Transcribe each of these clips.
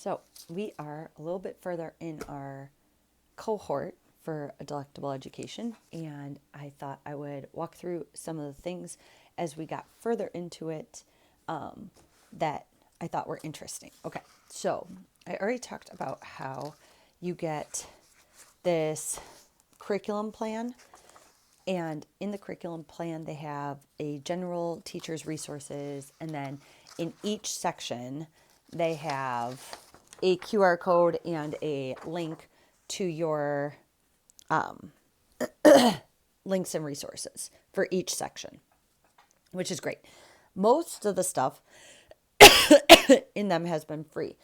So we are a little bit further in our cohort for A Delectable Education, and I thought I would walk through some of the things as we got further into it that I thought were interesting. Okay, so I already talked about how you get this curriculum plan, and in the curriculum plan, they have a general teacher's resources, and then in each section, they have a QR code and a link to your links and resources for each section, which is great. Most of the stuff in them has been free.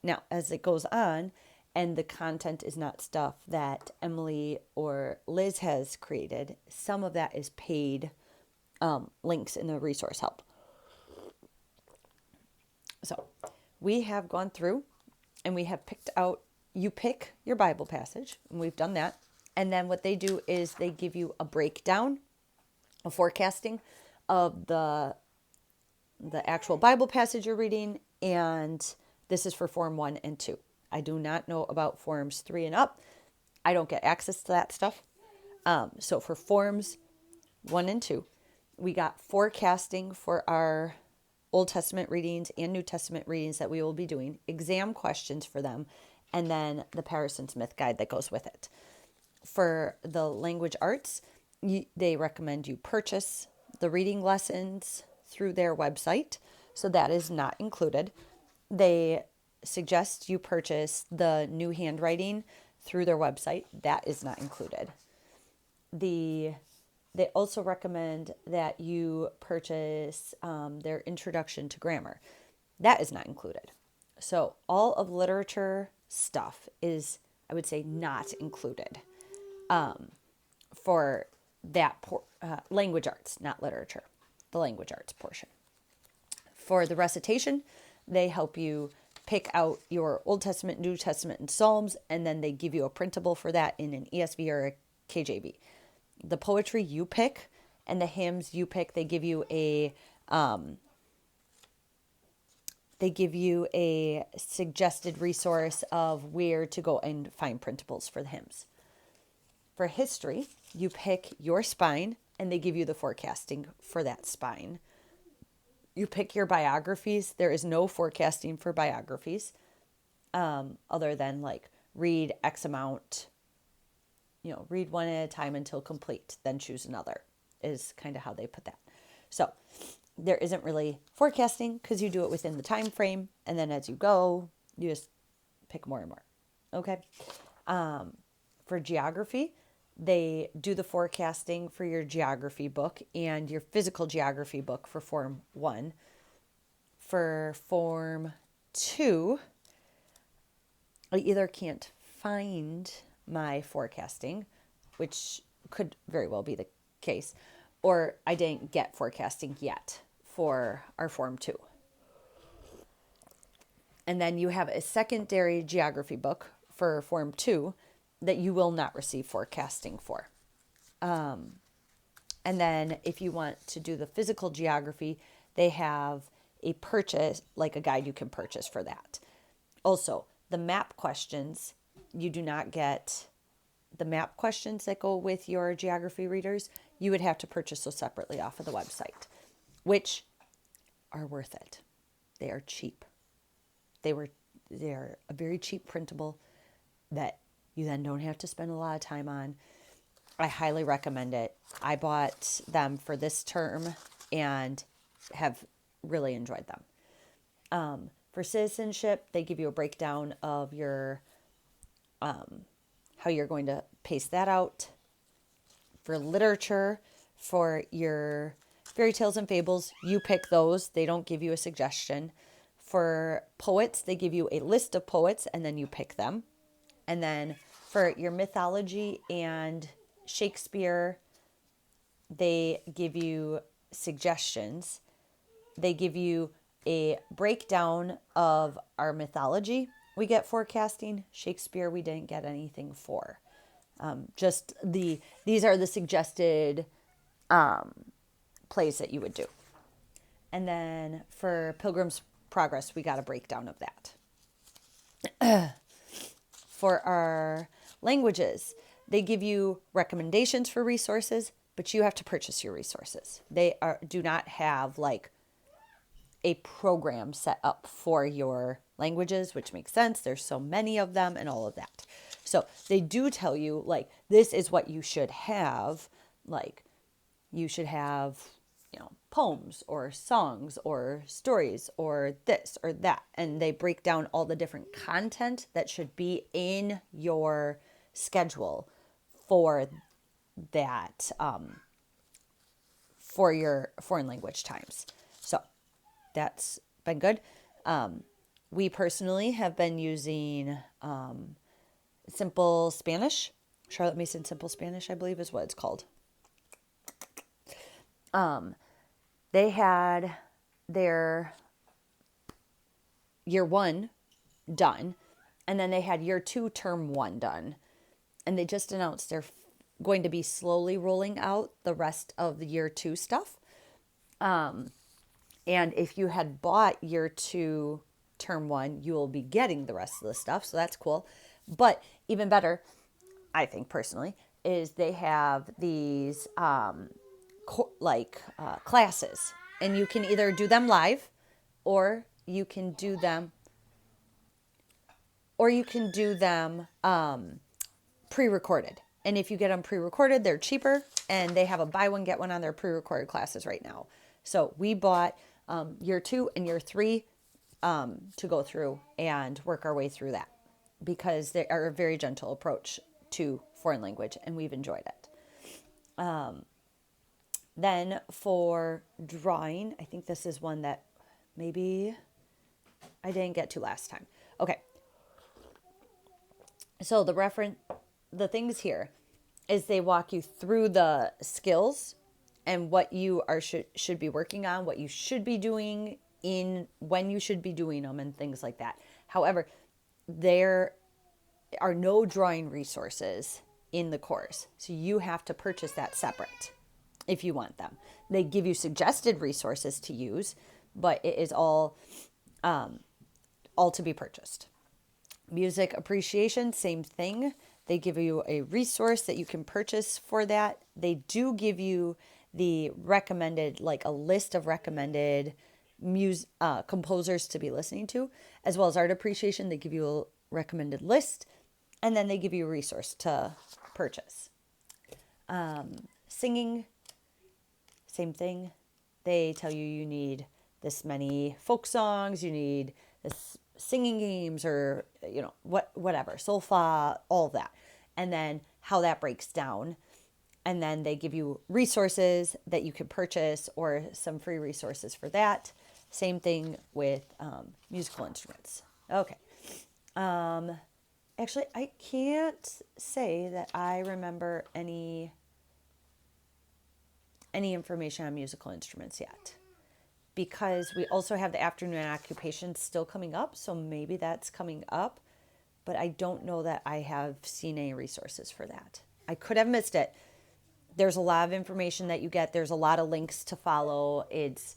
Now, as it goes on, and the content is not stuff that Emily or Liz has created, some of that is paid links in the resource help. So we have gone through and we have picked out, you pick your Bible passage, and we've done that. And then what they do is they give you a breakdown, a forecasting of the actual Bible passage you're reading, and this is for Form 1 and 2. I do not know about Forms 3 and up. I don't get access to that stuff. So for Forms 1 and 2, we got forecasting for our Old Testament readings and New Testament readings that we will be doing, exam questions for them, and then the Patterson Smith guide that goes with it. For the language arts, they recommend you purchase the reading lessons through their website, so that is not included. They suggest you purchase the new handwriting through their website. That is not included. They also recommend that you purchase their introduction to grammar. That is not included. So all of literature stuff is, I would say, not included for that language arts, not literature, the language arts portion. For the recitation, they help you pick out your Old Testament, New Testament, and Psalms, and then they give you a printable for that in an ESV or a KJV. The poetry you pick and the hymns you pick, they give you a suggested resource of where to go and find printables for the hymns. For history, you pick your spine, and they give you the forecasting for that spine. You pick your biographies. There is no forecasting for biographies other than like read X amount, read one at a time until complete, then choose another is kind of how they put that. So there isn't really forecasting because you do it within the time frame, and then as you go, you just pick more and more. Okay. For geography, they do the forecasting for your geography book and your physical geography book for Form 1. For Form 2, I either can't find my forecasting, which could very well be the case, or I didn't get forecasting yet for our Form 2. And then you have a secondary geography book for Form 2 that you will not receive forecasting for. And then if you want to do the physical geography, they have a purchase, like a guide you can purchase for that. Also, the map questions, you do not get the map questions that go with your geography readers. You would have to purchase those separately off of the website, which are worth it. They are cheap. They are a very cheap printable that you then don't have to spend a lot of time on. I highly recommend it. I bought them for this term and have really enjoyed them. For citizenship, they give you a breakdown of your how you're going to pace that out. For literature, for your fairy tales and fables, you pick those. They don't give you a suggestion. For poets, they give you a list of poets and then you pick them. And then for your mythology and Shakespeare, they give you suggestions. They give you a breakdown of our mythology. We get forecasting. Shakespeare, we didn't get anything for. These are the suggested plays that you would do. And then for Pilgrim's Progress, we got a breakdown of that. For our languages, they give you recommendations for resources, but you have to purchase your resources. They do not have like a program set up for your languages, which makes sense. There's so many of them and all of that. So they do tell you, like, this is what you should have. Like, you should have, poems or songs or stories or this or that. And they break down all the different content that should be in your schedule for that, for your foreign language times. So that's been good. We personally have been using Simple Spanish. Charlotte Mason Simple Spanish, I believe, is what it's called. They had their year 1 done, and then they had year 2 term 1 done. And they just announced they're going to be slowly rolling out the rest of the year 2 stuff. And if you had bought year 2 term 1, you will be getting the rest of the stuff. So that's cool. But even better, I think personally, is they have these classes, and you can either do them live or you can do them pre-recorded. And if you get them pre-recorded, they're cheaper, and they have a buy one get one on their pre-recorded classes right now. So we bought year 2 and year 3 to go through and work our way through that, because they are a very gentle approach to foreign language, and we've enjoyed it. Then for drawing, I think this is one that maybe I didn't get to last time. Okay. So the things here is they walk you through the skills and what you should be working on, what you should be doing when you should be doing them, and things like that. However, there are no drawing resources in the course, so you have to purchase that separate if you want them. They give you suggested resources to use, but it is all to be purchased. Music appreciation, same thing. They give you a resource that you can purchase for that. They do give you the recommended, like a list of recommended composers to be listening to, as well as art appreciation. They give you a recommended list, and then they give you a resource to purchase. Singing, same thing. They tell you need this many folk songs, you need this singing games, or whatever, solfa, all of that, and then how that breaks down. And then they give you resources that you can purchase, or some free resources for that. Same thing with musical instruments. Okay. Actually, I can't say that I remember any information on musical instruments yet, because we also have the afternoon occupations still coming up. So maybe that's coming up, but I don't know that I have seen any resources for that. I could have missed it. There's a lot of information that you get. There's a lot of links to follow. It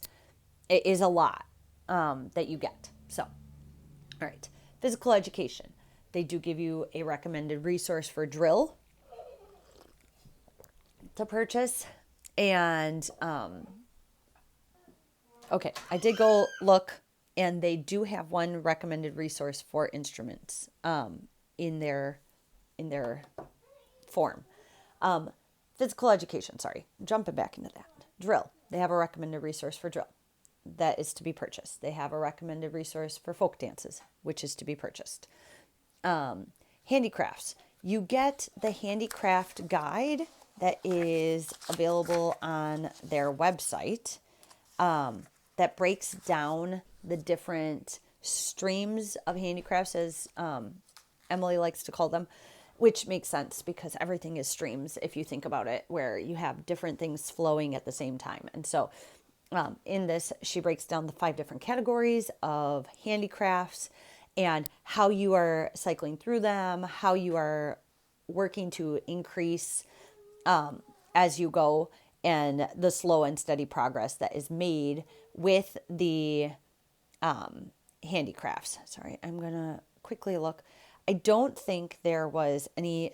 is a lot that you get. So, all right. Physical education. They do give you a recommended resource for drill to purchase. And, okay, I did go look, and they do have one recommended resource for instruments in their form. Physical education, sorry, jumping back into that. Drill, they have a recommended resource for drill that is to be purchased. They have a recommended resource for folk dances, which is to be purchased. Handicrafts, you get the handicraft guide that is available on their website, that breaks down the different streams of handicrafts, as Emily likes to call them, which makes sense because everything is streams if you think about it, where you have different things flowing at the same time. And so in this, she breaks down the 5 different categories of handicrafts and how you are cycling through them, how you are working to increase as you go, and the slow and steady progress that is made with the handicrafts. Sorry, I'm going to quickly look. I don't think there was any,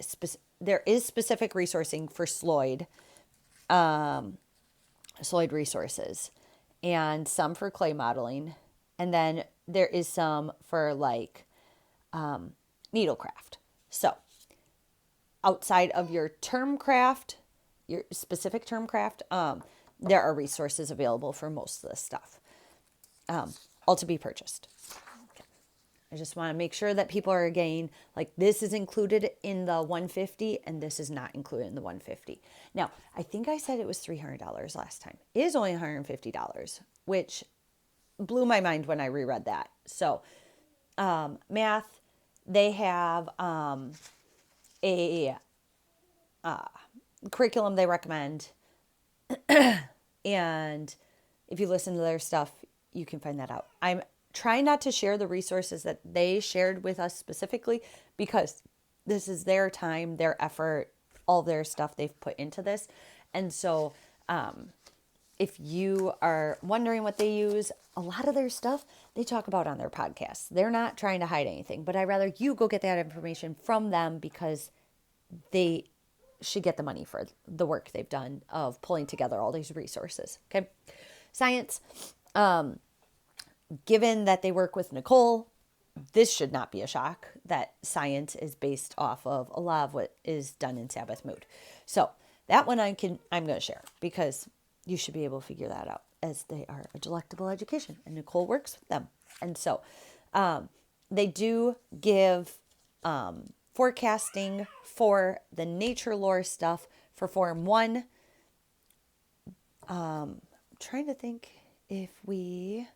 there is specific resourcing for Sloyd resources, and some for clay modeling. And then there is some for like needlecraft. So outside of your term craft, your specific term craft, there are resources available for most of this stuff, all to be purchased. I just want to make sure that people are getting, like, this is included in the 150 and this is not included in the 150. Now, I think I said it was $300 last time. It is only $150, which blew my mind when I reread that. So, math, they have a curriculum they recommend. And if you listen to their stuff, you can find that out. I'm trying not to share the resources that they shared with us specifically, because this is their time, their effort, all their stuff they've put into this. And so if you are wondering what they use, a lot of their stuff they talk about on their podcasts. They're not trying to hide anything, but I'd rather you go get that information from them, because they should get the money for the work they've done of pulling together all these resources. Okay. Science. Given that they work with Nicole, this should not be a shock that science is based off of a lot of what is done in Sabbath Mood. So that one I'm going to share, because you should be able to figure that out, as they are a delectable education and Nicole works with them. And so they do give forecasting for the nature lore stuff for Form 1. I'm trying to think if we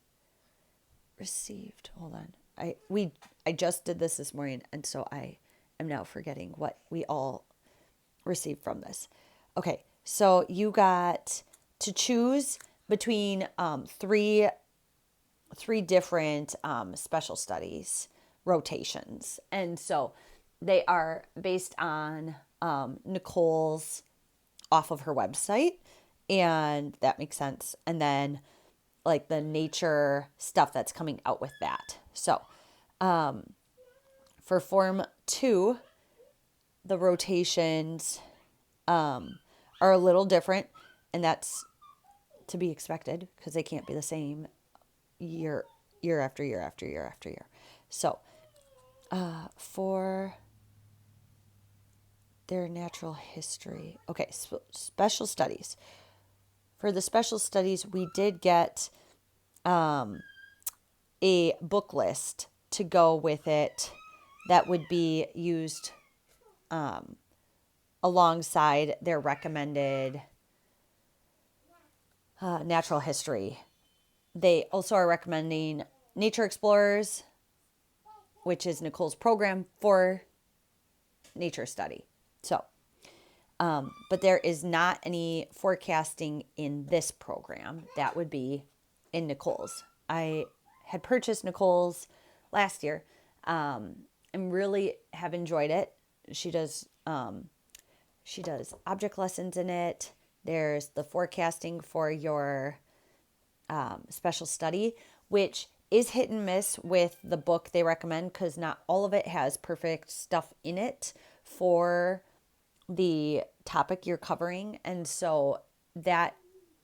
received, hold on. I just did this morning, and so I am now forgetting what we all received from this. Okay, so you got to choose between three different special studies rotations, and so they are based on Nicole's off of her website, and that makes sense. And then like the nature stuff that's coming out with that. So for Form 2, the rotations are a little different, and that's to be expected, because they can't be the same year after year after year after year. So for their natural history, okay, special studies. For the special studies, we did get a book list to go with it that would be used alongside their recommended natural history. They also are recommending Nature Explorers, which is Nicole's program for nature study. So, but there is not any forecasting in this program. That would be in Nicole's. I had purchased Nicole's last year and really have enjoyed it. She does object lessons in it. There's the forecasting for your special study, which is hit and miss with the book they recommend, because not all of it has perfect stuff in it for the topic you're covering. And so that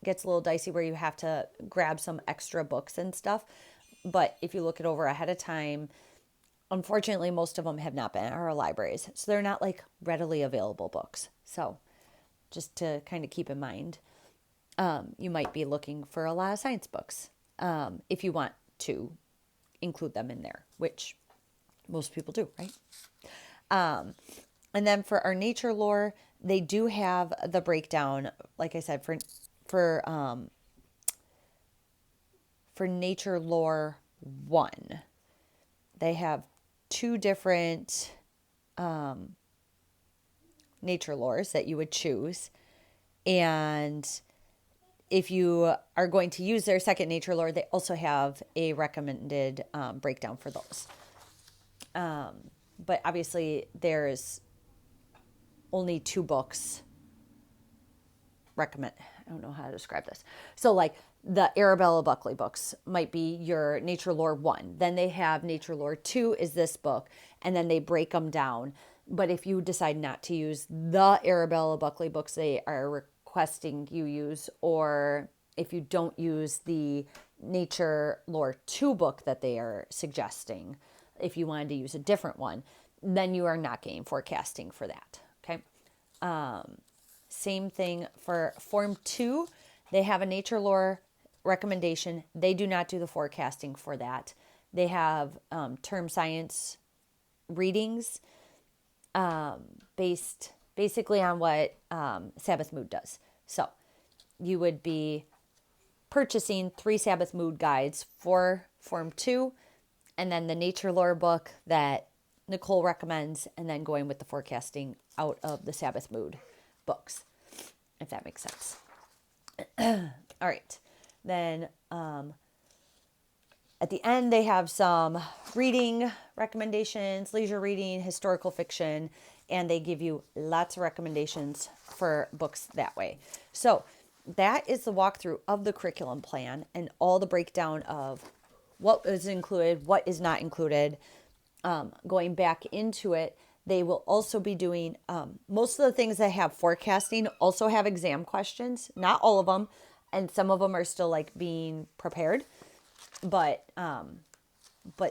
gets a little dicey, where you have to grab some extra books and stuff. But if you look it over ahead of time, unfortunately, most of them have not been at our libraries. So they're not like readily available books. So just to kind of keep in mind, you might be looking for a lot of science books if you want to include them in there, which most people do, right? And then for our nature lore, they do have the breakdown, like I said, for nature lore 1. They have 2 different nature lores that you would choose. And if you are going to use their second nature lore, they also have a recommended breakdown for those. But obviously there's only 2 books recommend. I don't know how to describe this. So like the Arabella Buckley books might be your Nature Lore 1. Then they have Nature Lore 2 is this book, and then they break them down. But if you decide not to use the Arabella Buckley books they are requesting you use, or if you don't use the Nature Lore 2 book that they are suggesting, if you wanted to use a different one, then you are not getting forecasting for that. Okay. Same thing for Form 2. They have a Nature Lore recommendation. They do not do the forecasting for that. They have term science readings based basically on what Sabbath Mood does. So you would be purchasing 3 Sabbath Mood guides for Form 2, and then the Nature Lore book that Nicole recommends, and then going with the forecasting out of the Sabbath Mood books, if that makes sense. All right. Then at the end, they have some reading recommendations, leisure reading, historical fiction, and they give you lots of recommendations for books that way. So that is the walkthrough of the curriculum plan and all the breakdown of what is included, what is not included. Going back into it, they will also be doing most of the things that have forecasting also have exam questions. Not all of them, and some of them are still like being prepared, but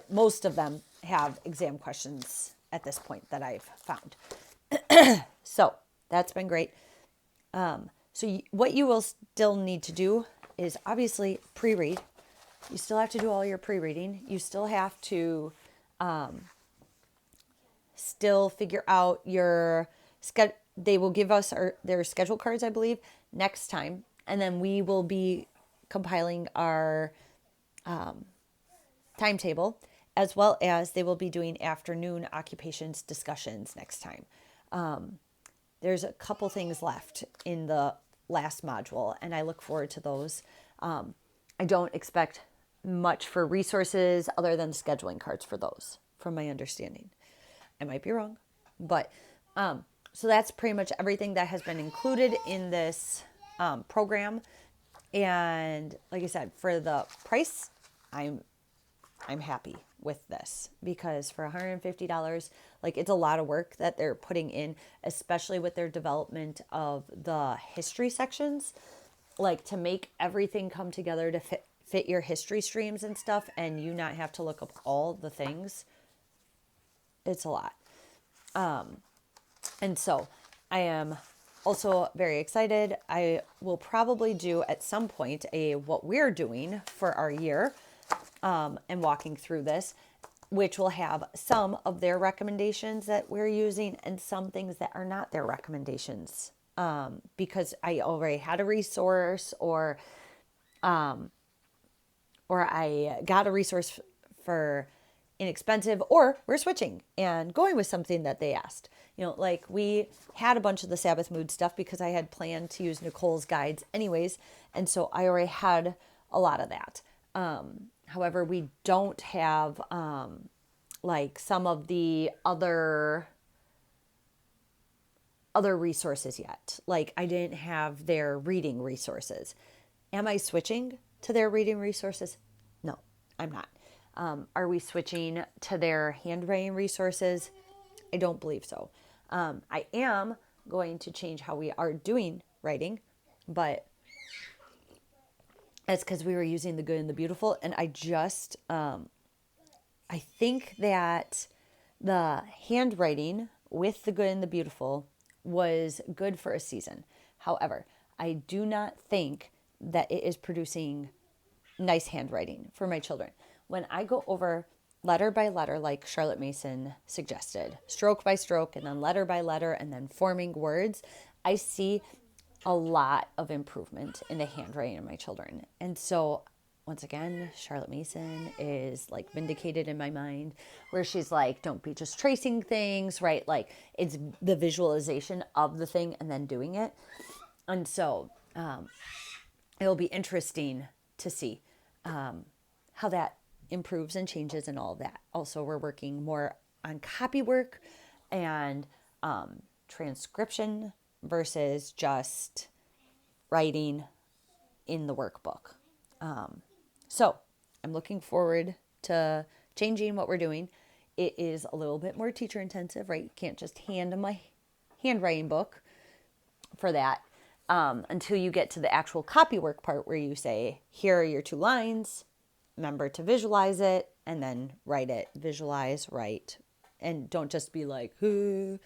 most of them have exam questions at this point that I've found. So that's been great. So what you will still need to do is obviously pre-read. You still have to do all your pre-reading. You still have to still figure out your schedule. They will give us their schedule cards, I believe, next time. And then we will be compiling our timetable, as well as they will be doing afternoon occupations discussions next time. There's a couple things left in the last module, and I look forward to those. I don't expect much for resources other than scheduling cards for those, from my understanding. I might be wrong, but so that's pretty much everything that has been included in this program. And like I said, for the price, I'm happy with this, because for $150, like, it's a lot of work that they're putting in, especially with their development of the history sections, like to make everything come together to fit your history streams and stuff, and you not have to look up all the things. It's a lot. And so I am also very excited. I will probably do at some point what we're doing for our year, and walking through this, which will have some of their recommendations that we're using and some things that are not their recommendations. Because I already had a resource, or I got a resource for inexpensive, or we're switching and going with something that they asked. Like, we had a bunch of the Sabbath Mood stuff because I had planned to use Nicole's guides anyways, and so I already had a lot of that. However, we don't have like some of the other resources yet. Like, I didn't have their reading resources. Am I switching to their reading resources? No, I'm not. Are we switching to their handwriting resources? I don't believe so. I am going to change how we are doing writing, but that's because we were using the Good and the Beautiful. And I just, I think that the handwriting with the Good and the Beautiful was good for a season. However, I do not think that it is producing nice handwriting for my children. When I go over letter by letter, like Charlotte Mason suggested, stroke by stroke, and then letter by letter, and then forming words, I see a lot of improvement in the handwriting of my children. And so, once again, Charlotte Mason is like vindicated in my mind, where she's like, don't be just tracing things, right? Like, it's the visualization of the thing and then doing it. And so it'll be interesting to see how that improves and changes and all of that. Also, we're working more on copy work and transcription versus just writing in the workbook. So I'm looking forward to changing what we're doing. It is a little bit more teacher intensive, right? You can't just hand them a handwriting book for that until you get to the actual copy work part where you say, here are your 2 lines, remember to visualize it, and then write it. Visualize, write, and don't just be like, and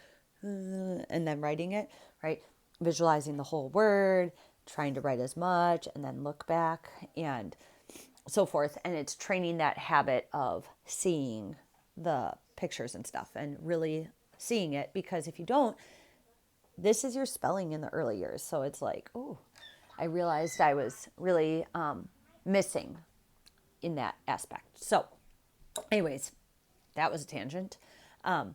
then writing it, right? Visualizing the whole word, trying to write as much, and then look back, and so forth. And it's training that habit of seeing the pictures and stuff and really seeing it, because if you don't, this is your spelling in the early years. So it's like, oh, I realized I was really missing in that aspect. So anyways, that was a tangent. I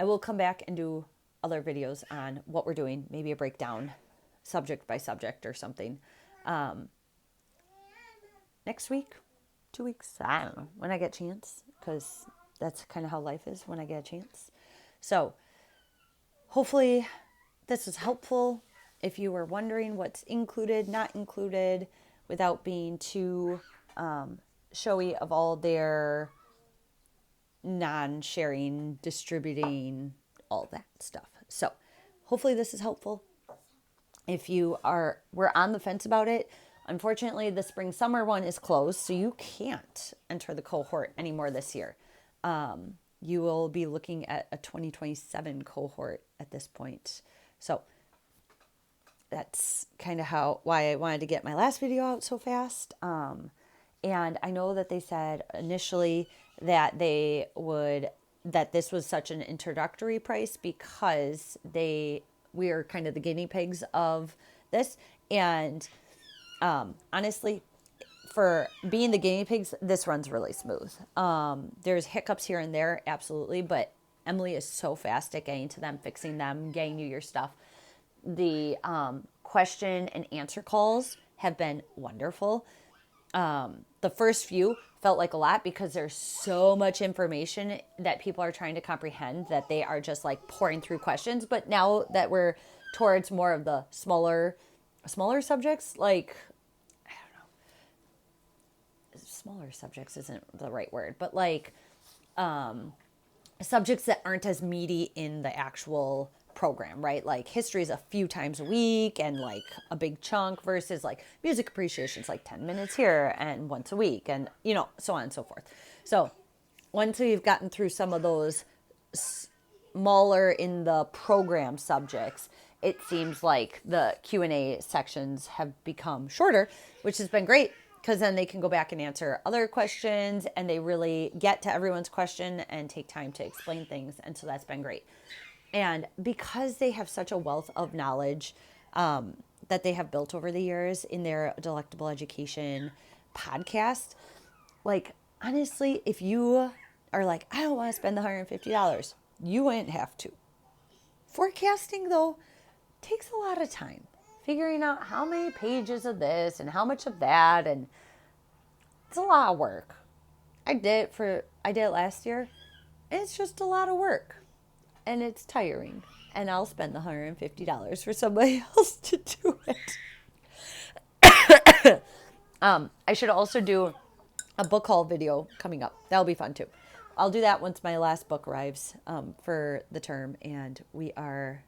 will come back and do other videos on what we're doing, maybe a breakdown subject by subject or something. Next week, 2 weeks, I don't know, when I get a chance, because that's kind of how life is when I get a chance. So hopefully this was helpful. If you were wondering what's included, not included, without being too showy of all their non-sharing, distributing, all that stuff. So hopefully this is helpful. If we're on the fence about it, unfortunately the spring summer one is closed, so you can't enter the cohort anymore this year. You will be looking at a 2027 cohort at this point. So that's kind of why I wanted to get my last video out so fast. And I know that they said initially that that this was such an introductory price because we are kind of the guinea pigs of this. And honestly, for being the guinea pigs, this runs really smooth. There's hiccups here and there, absolutely, but Emily is so fast at getting to them, fixing them, getting you your stuff. The question and answer calls have been wonderful. The first few felt like a lot because there's so much information that people are trying to comprehend that they are just like pouring through questions. But now that we're towards more of the smaller subjects, like, smaller subjects isn't the right word, but like subjects that aren't as meaty in the actual program, right? Like history is a few times a week and like a big chunk versus like music appreciation is like 10 minutes here and once a week, and so on and so forth. So once we've gotten through some of those smaller in the program subjects, it seems like the Q&A sections have become shorter, which has been great because then they can go back and answer other questions and they really get to everyone's question and take time to explain things. And so that's been great. And because they have such a wealth of knowledge that they have built over the years in their Delectable Education podcast, like, honestly, if you are like, I don't want to spend the $150, you wouldn't have to. Forecasting, though, takes a lot of time. Figuring out how many pages of this and how much of that, and it's a lot of work. I did it last year, and it's just a lot of work. And it's tiring. And I'll spend the $150 for somebody else to do it. I should also do a book haul video coming up. That'll be fun too. I'll do that once my last book arrives for the term and we are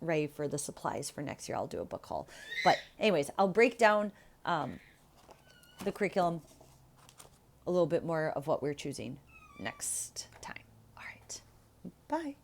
ready for the supplies for next year. I'll do a book haul. But anyways, I'll break down the curriculum, a little bit more of what we're choosing next time. All right. Bye.